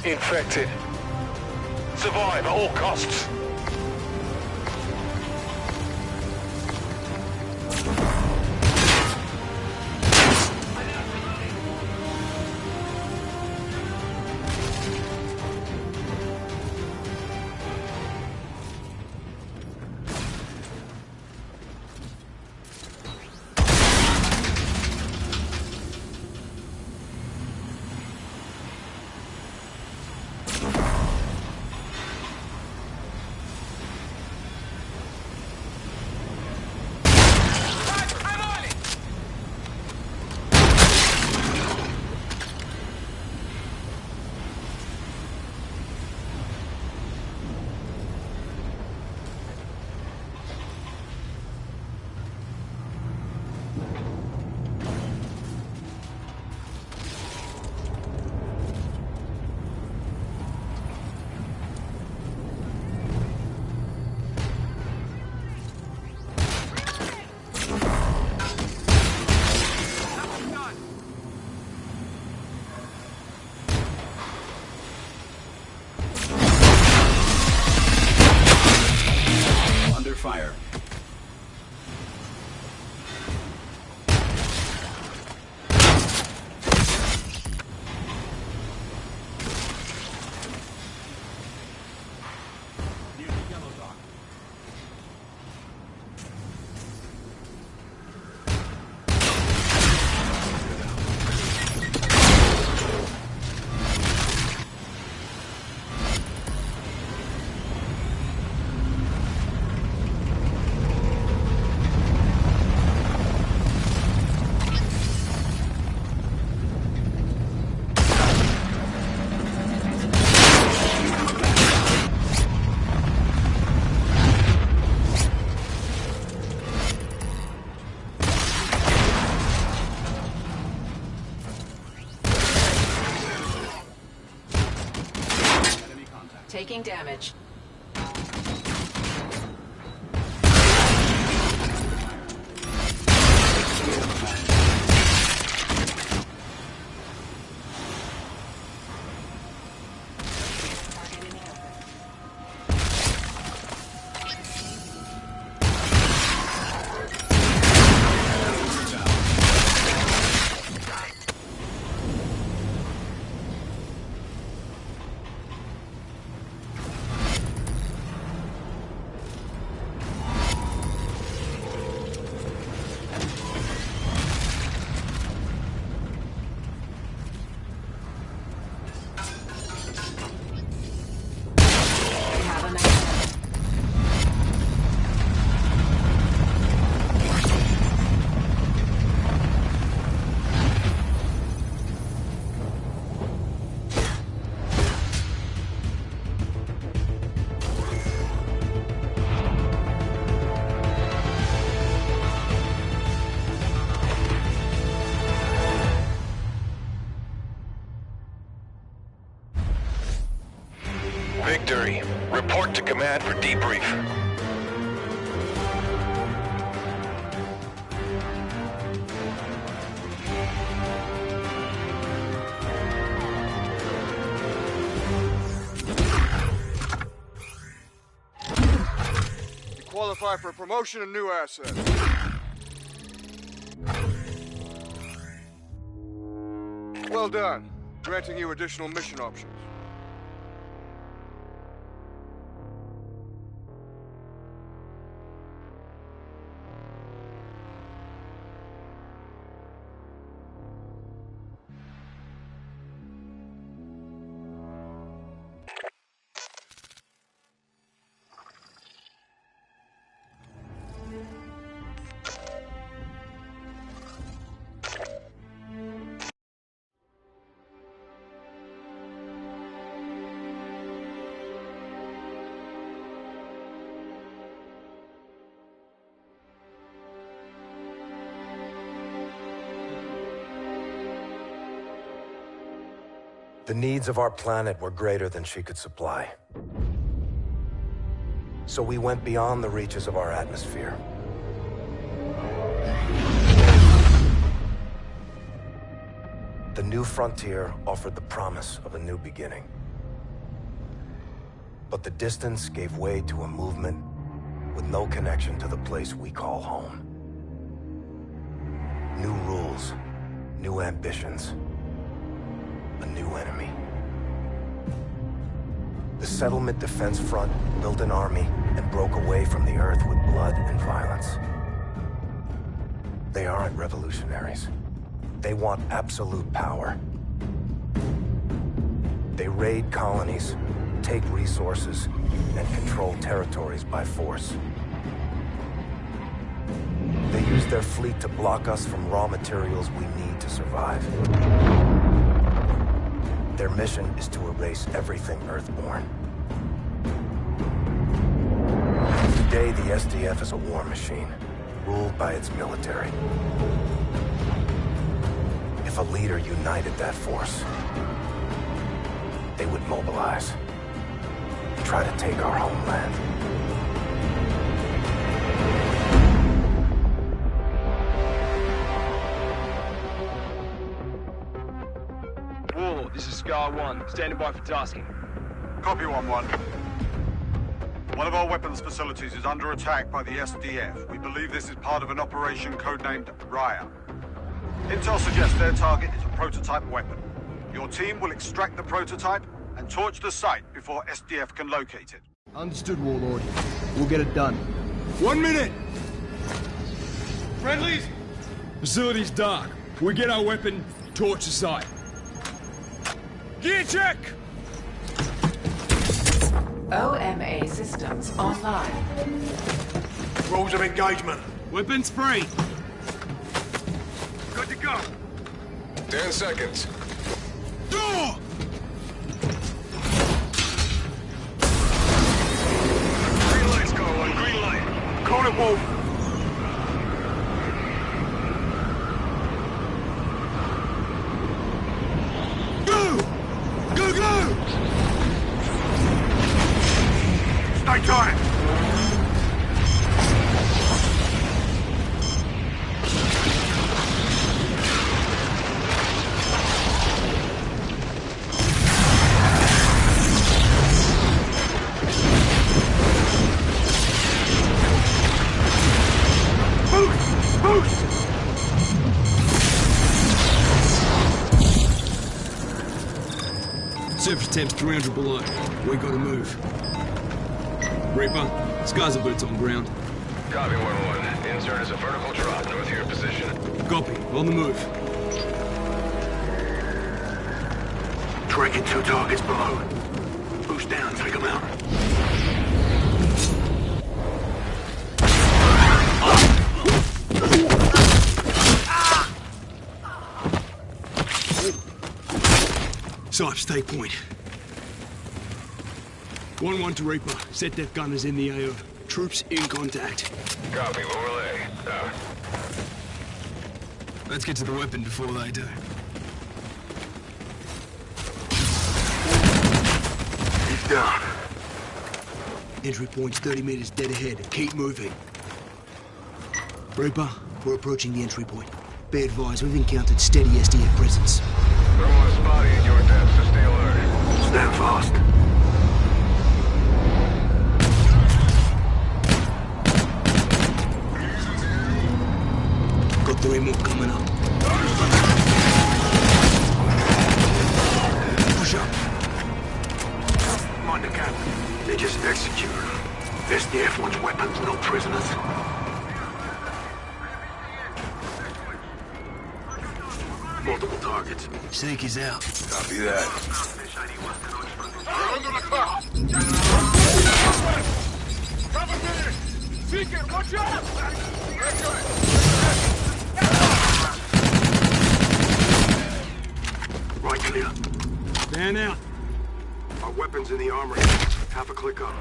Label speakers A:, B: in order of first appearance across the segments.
A: Infected. Survive at all costs.
B: Fire.
C: Taking damage.
A: Victory. Report to command for debrief.
D: You qualify for promotion and new assets. Well done. Granting you additional mission options.
E: The needs of our planet were greater than she could supply. So we went beyond the reaches of our atmosphere. The new frontier offered the promise of a new beginning. But the distance gave way to a movement with no connection to the place we call home. New rules, new ambitions, a new enemy. The Settlement Defense Front built an army and broke away from the Earth with blood and violence. They aren't revolutionaries. They want absolute power. They raid colonies, take resources, and control territories by force. They use their fleet to block us from raw materials we need to survive. Their mission is to erase everything Earthborn. Today, the SDF is a war machine, ruled by its military. If a leader united that force, they would mobilize and try to take our homeland.
D: Warlord, this is Scar 1, standing by for tasking.
A: Copy 1-1. One of our weapons facilities is under attack by the SDF. We believe this is part of an operation codenamed Raya. Intel suggests their target is a prototype weapon. Your team will extract the prototype and torch the site before SDF can locate it.
B: Understood, Warlord. We'll get it done.
C: 1 minute!
D: Friendlies!
C: Facility's dark. We get our weapon, torch the site. Gear check!
F: OMA systems online.
A: Rules of engagement.
C: Weapons free.
A: Good to go.
G: 10 seconds.
C: Door!
A: Green light's going on. Green light. Call it Wolf.
C: Go! Go, go!
A: Stay tight.
C: Surface temp's 300 below. We gotta move. Reaper, Scar's a boots on ground.
G: Copy 1-1. Insert is a vertical drop north of your position.
C: Copy. On the move.
A: Tracking 2 targets below. Boost down, take them out.
C: Sipes, take point. 1-1 to Reaper. Set def gunners in the AO. Troops in contact.
G: Copy, overlay. Out.
C: Let's get to the weapon before they do.
A: He's down.
C: Entry point's 30 meters dead ahead. Keep moving. Reaper, we're approaching the entry point. Be advised, we've encountered steady SDF presence.
G: Thermal is spotty at your depth, so stay alert.
A: Stand fast.
C: Got 3 more coming up. Push up.
A: Mind the gap. They just executed them. SDF wants weapons, no prisoners. Multiple targets.
C: Snake is out.
G: Copy that.
D: Watch out!
A: Right clear.
C: Fan out.
A: Our weapons in the armory. Half a click up.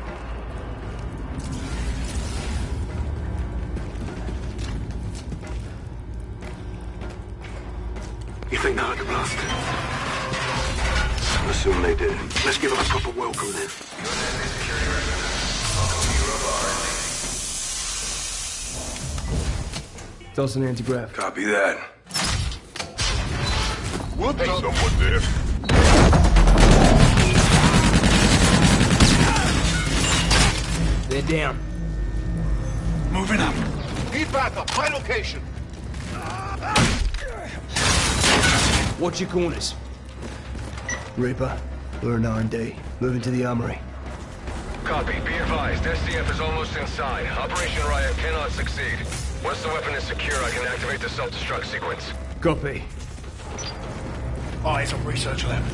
A: You think they heard the blast? I assume they did. Let's give them a proper welcome then.
B: Toss an anti-grav.
G: Copy that.
A: Whoops!
G: Hey, someone there.
B: They're down.
H: Moving up.
I: Need backup. High location.
B: Watch your corners. Reaper, we're an R&D. Moving to the armory.
G: Copy. Be advised, SDF is almost inside. Operation Riot cannot succeed. Once the weapon is secure, I can activate the self-destruct sequence.
B: Copy.
H: Eyes on research lab.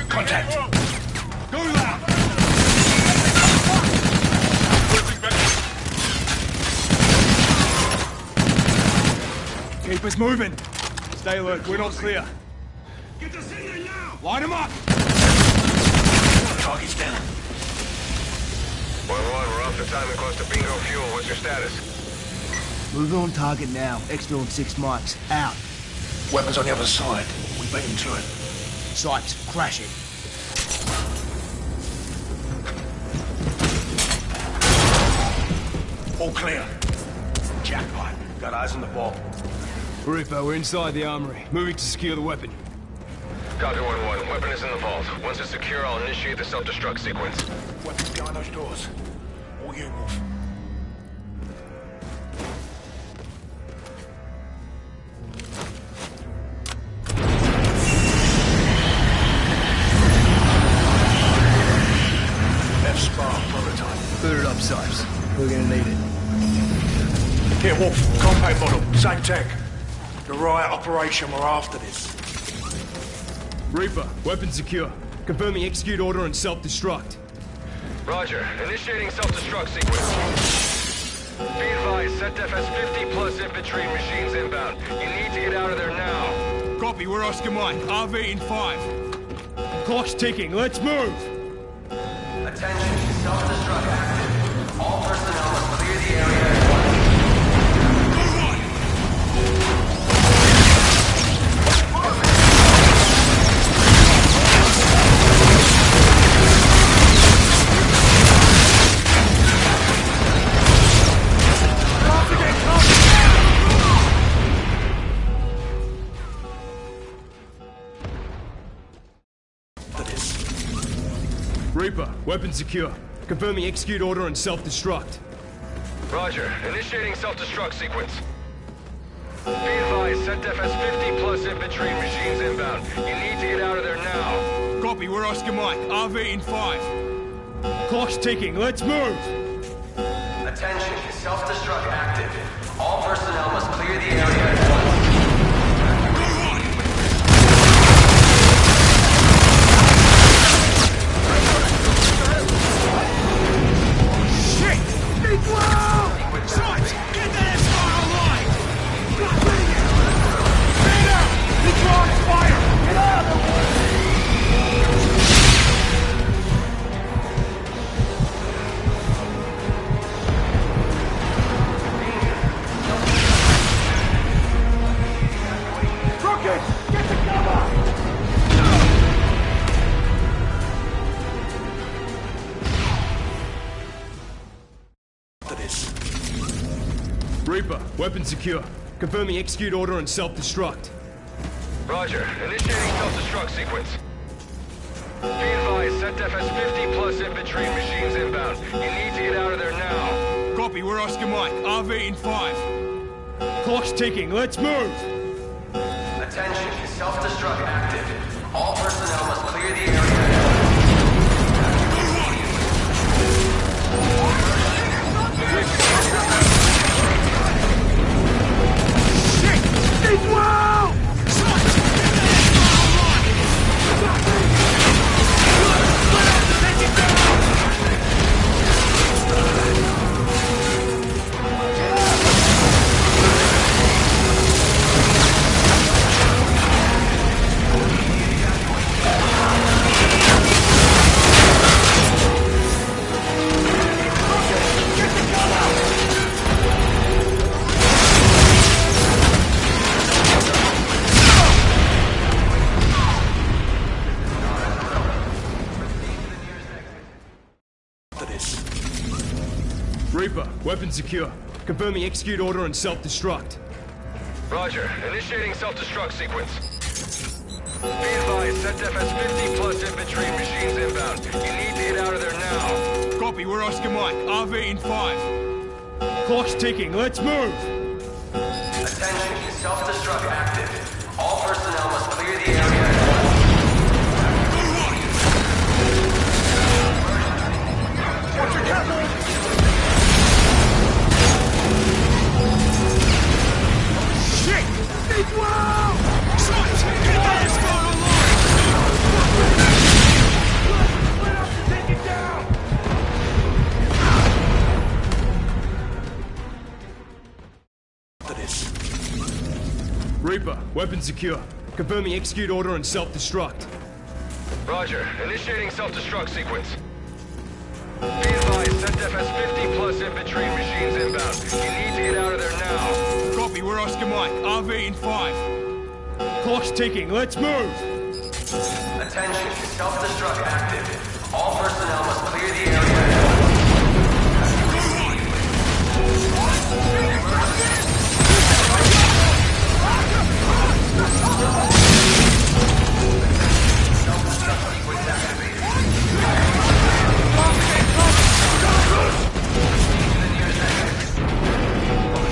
H: Contact!
C: Go loud! Keep us moving. Stay alert, we're not clear. Get us in there now! Line them up!
H: Target's down.
G: 1-1, we're off the time and close to bingo fuel. What's your status?
B: Moving on target now. Extra on 6 mics. Out.
H: Weapons on the other side. We beat him to it.
B: Sights. Crash it.
H: All clear. Jackpot. Got eyes on the ball.
B: Reaper, we're inside the armory. Moving to secure the weapon.
G: Copy 1-1. Weapon is in the vault. Once it's secure, I'll initiate the self-destruct sequence.
H: Weapons behind those doors. All you, Wolf. F-Spark prototype.
B: Boot it up, Sipes. We're gonna need it.
H: Here, Wolf. Compact model. Same tech. The Riot operation, we're after this.
B: Reaper, weapon secure. Confirming execute order and self-destruct.
G: Roger. Initiating self-destruct sequence. Be advised, SetDef has 50 plus infantry and machines inbound. You need to get out of there now.
C: Copy, we're Oscar Mike. RV in 5. Clock's ticking, let's move!
J: Attention, self-destruct active. All personnel must clear the area.
B: Reaper, weapon secure. Confirming execute order and self-destruct.
G: Roger. Initiating self-destruct sequence. Be advised, SetDef has 50 plus infantry and machines inbound. You need to get out of there now.
C: Copy, we're Oscar Mike. RV in 5.
B: Clock's ticking, let's move!
J: Attention, self-destruct active. All personnel must clear the area at once.
B: Reaper, weapon secure. Confirming execute order and self-destruct.
G: Roger. Initiating self-destruct sequence. Be advised, SetDef has 50 plus infantry and machines inbound. You need to get out of there now.
C: Copy, we're Oscar Mike. RV in 5.
B: Clock's ticking, let's move!
J: Attention, self-destruct active. All personnel must clear the area at once.
B: Reaper, weapon secure. Confirming execute order and self-destruct.
G: Roger. Initiating self-destruct sequence. Be advised, ZFS 50 plus infantry and machines inbound. You need to get out of there now.
C: Copy, we're Oscar Mike. RV in 5. Clock's ticking, let's move!
J: Attention, self-destruct active. All personnel must clear the area.
H: Watch your camera!
C: Shit! Big wow! Shots! Get that spot online!
H: Split up to take it down! After this.
B: Reaper, weapon secure. Confirming execute order and self-destruct.
G: Roger. Initiating self-destruct sequence. Be advised, ZFS 50 plus infantry and machines inbound. You need to get out of there now.
C: Copy, we're Oscar Mike. RV in 5.
B: Clock's ticking, let's move!
J: Attention, self-destruct active. All personnel must clear the area.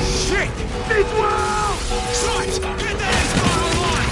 C: Shit! Big wow! Shots! Get that spot online!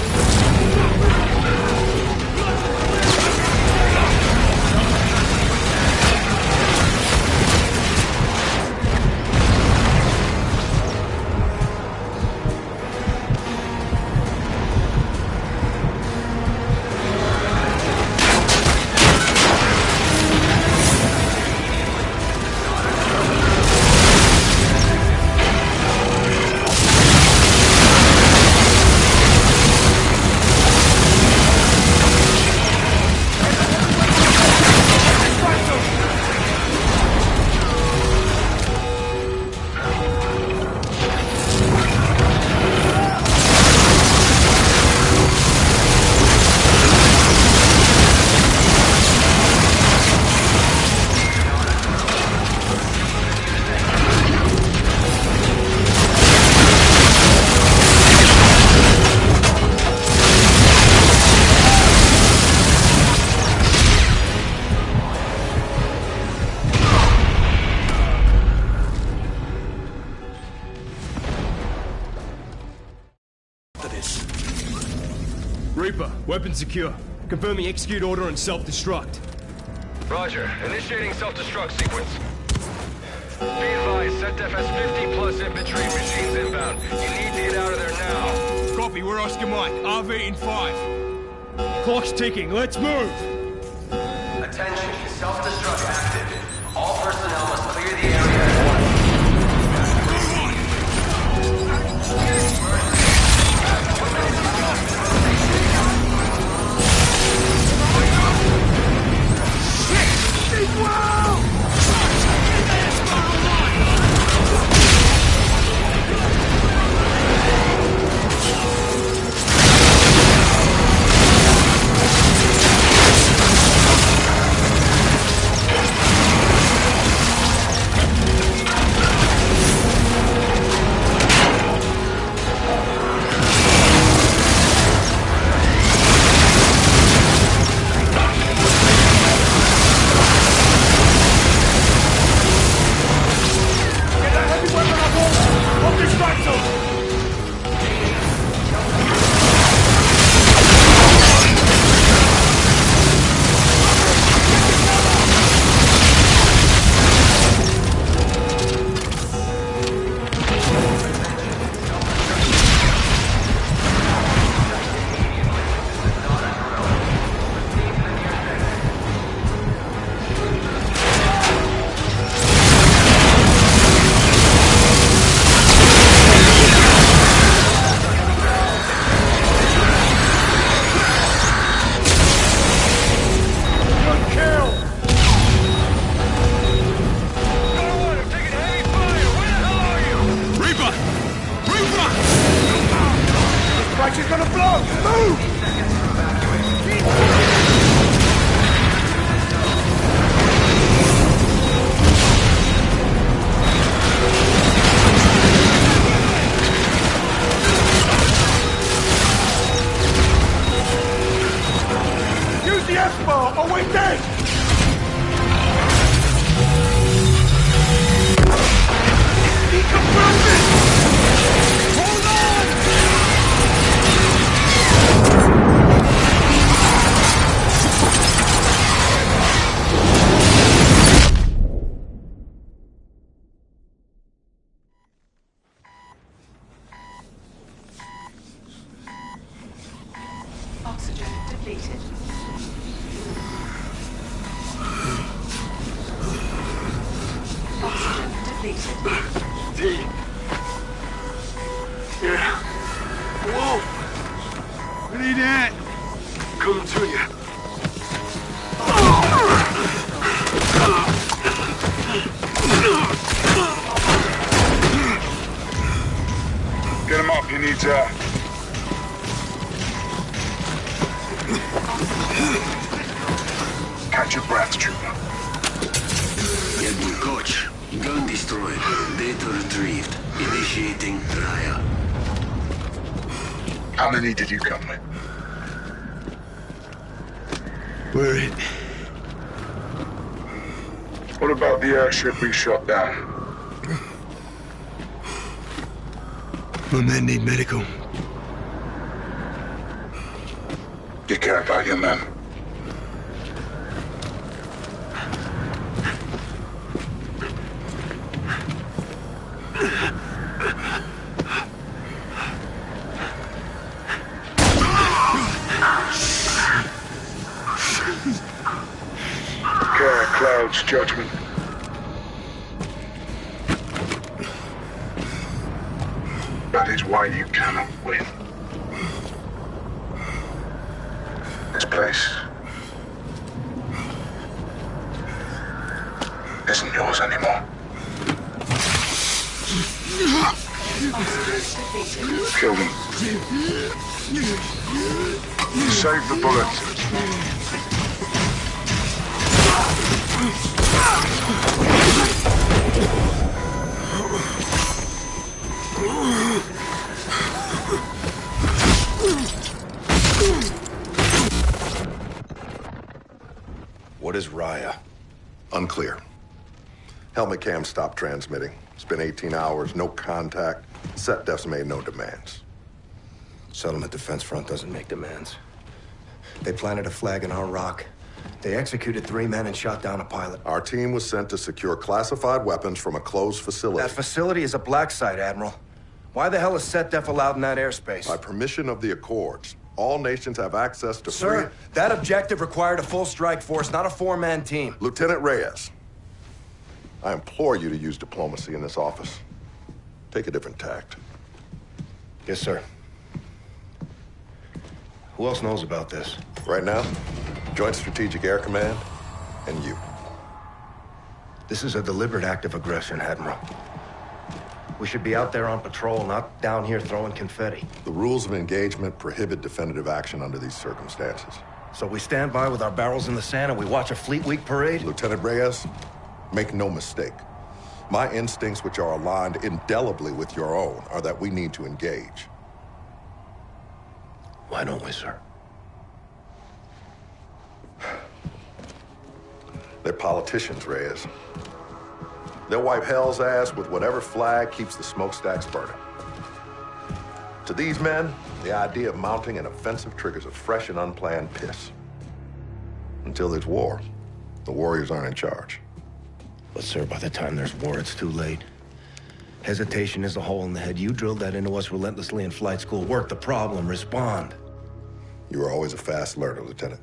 B: Reaper, weapon secure. Confirming execute order and self-destruct.
G: Roger. Initiating self-destruct sequence. Be advised, ZFS 50 plus infantry and machines inbound. You need to get out of there now.
C: Copy, we're Oscar Mike. RV in 5.
B: Clock's ticking, let's move!
J: Attention, self-destruct active. All personnel must clear the area.
C: Big wow! Shots! Get that spot online!
F: completed.
H: D. Yeah. Whoa!
C: What are you doing?
H: Coming to you.
A: Get him up, he needs catch your breath, trooper.
K: Edward Koch. Gun destroyed. Data retrieved. Initiating Raya.
A: How many did you come with?
B: We're it.
A: What about the airship we shot down?
B: My men need medical.
A: You care about your men? Care clouds judgment. That is why you cannot win. This place isn't yours anymore. Kill them. Save the bullets.
E: What is Raya? Unclear. Helmet cam stopped transmitting. It's been 18 hours, no contact. SetDef's made no demands.
B: Settlement Defense Front doesn't make demands. They planted a flag in our rock. They executed 3 men and shot down a pilot.
E: Our team was sent to secure classified weapons from a closed facility.
B: That facility is a black site, Admiral. Why the hell is SetDef allowed in that airspace?
E: By permission of the Accords, all nations have access to
B: Sir, that objective required a full strike force, not a 4-man team.
E: Lieutenant Reyes, I implore you to use diplomacy in this office. Take a different tact.
B: Yes, sir. Who else knows about this?
E: Right now, Joint Strategic Air Command and you.
B: This is a deliberate act of aggression, Admiral. We should be out there on patrol, not down here throwing confetti.
E: The rules of engagement prohibit definitive action under these circumstances.
B: So we stand by with our barrels in the sand and we watch a Fleet Week parade?
E: Lieutenant Reyes, make no mistake. My instincts, which are aligned indelibly with your own, are that we need to engage.
B: Why don't we, sir?
E: They're politicians, Reyes. They'll wipe hell's ass with whatever flag keeps the smokestacks burning. To these men, the idea of mounting an offensive triggers a fresh and unplanned piss. Until there's war, the warriors aren't in charge.
B: But, sir, by the time there's war, it's too late. Hesitation is a hole in the head. You drilled that into us relentlessly in flight school. Work the problem, respond.
E: You were always a fast learner, Lieutenant.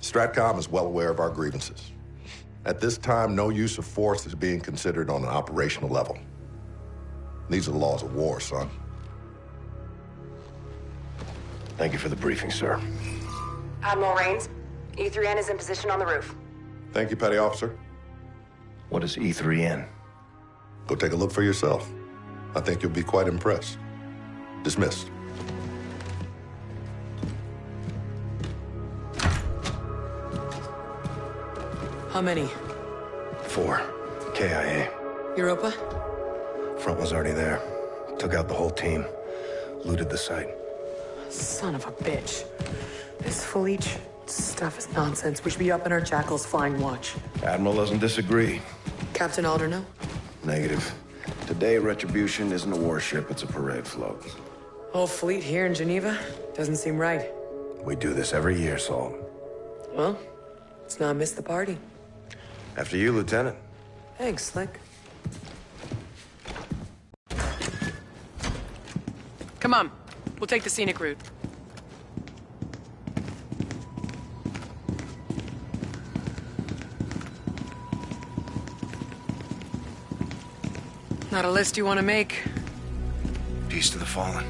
E: STRATCOM is well aware of our grievances. At this time, no use of force is being considered on an operational level. These are the laws of war, son.
B: Thank you for the briefing, sir.
L: Admiral Rains, E3N is in position on the roof.
E: Thank you, Petty Officer.
B: What is E3N?
E: Go take a look for yourself. I think you'll be quite impressed. Dismissed.
M: How many?
B: 4. KIA.
M: Europa?
B: Front was already there. Took out the whole team. Looted the site.
M: Son of a bitch. This Felice stuff is nonsense. We should be up in our jackals flying watch.
B: Admiral doesn't disagree.
M: Captain Alderno?
B: Negative. Today, Retribution isn't a warship, it's a parade float.
M: Whole fleet here in Geneva? Doesn't seem right.
B: We do this every year, Salt.
M: Well, let's not miss the party.
B: After you, Lieutenant.
M: Thanks, Slick. Come on. We'll take the scenic route. Not a list you want to make.
B: Peace to the fallen.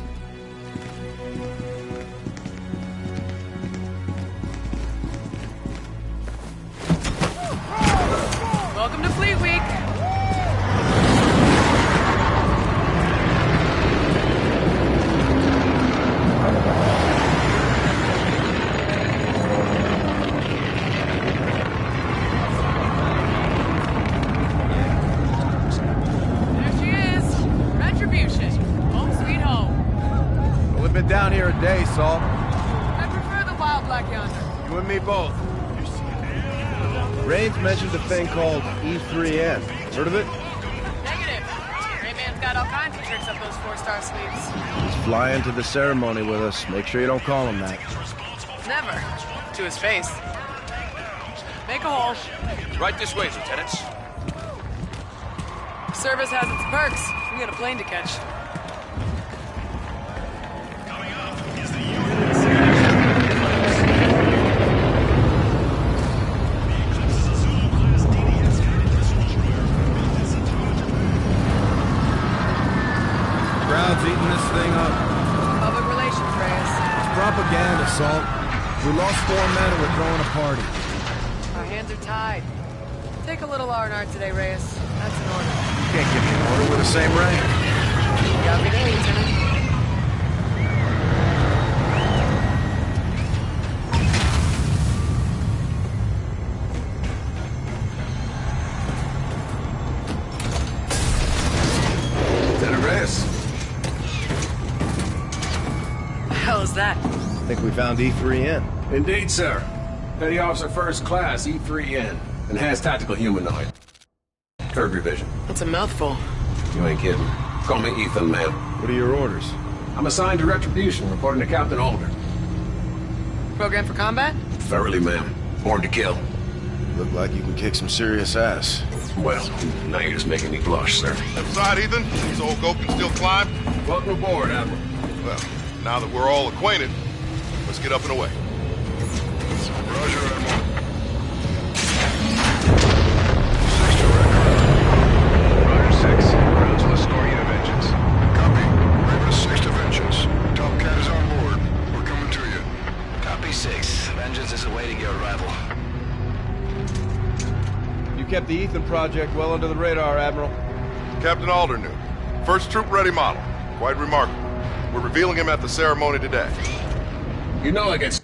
M: Welcome to Fleet Week.
N: Been down here a day, Saul.
M: I prefer the wild black yonder.
N: You and me both. Raines mentioned a thing called E3N. Heard of it?
M: Negative. Rayman's got all kinds of tricks up those 4-star sleeves.
N: He's flying to the ceremony with us. Make sure you don't call him that.
M: Never. To his face. Make a hole.
H: Right this way, Lieutenants.
M: Service has its perks. We got a plane to catch.
N: Crowd's eating this thing up.
M: Public relations, Reyes.
N: It's propaganda, Salt. We lost 4 men and we're throwing a party.
M: Our hands are tied. Take a little R&R today, Reyes. That's an order.
N: You can't give me an order with the same rank.
M: Got me there, Lieutenant.
N: Lieutenant Reyes.
M: The hell is that?
N: I think we found E3N.
O: Indeed, sir. Petty Officer First Class, E3N. Enhanced Tactical Humanoid. Curb your vision.
M: That's a mouthful.
O: You ain't kidding. Call me Ethan, man.
N: What are your orders?
O: I'm assigned to Retribution, reporting to Captain Alder.
M: Program for combat?
O: Thoroughly, ma'am. Born to kill.
N: Look like you can kick some serious ass.
O: Well, now you're just making me blush, sir.
I: Left side, Ethan. This old goat can still climb.
O: Welcome aboard, Admiral.
I: Well, now that we're all acquainted, let's get up and away.
A: Roger, Admiral.
P: 6 Grounds will escort you to Vengeance.
A: Copy. Raven 6 to Vengeance. Top Cat is on board. We're coming to you.
P: Copy 6. Vengeance is awaiting your arrival.
N: You kept the Ethan project well under the radar, Admiral.
I: Captain Alder knew. First troop ready model. Quite remarkable. We're revealing him at the ceremony today.
O: You know I get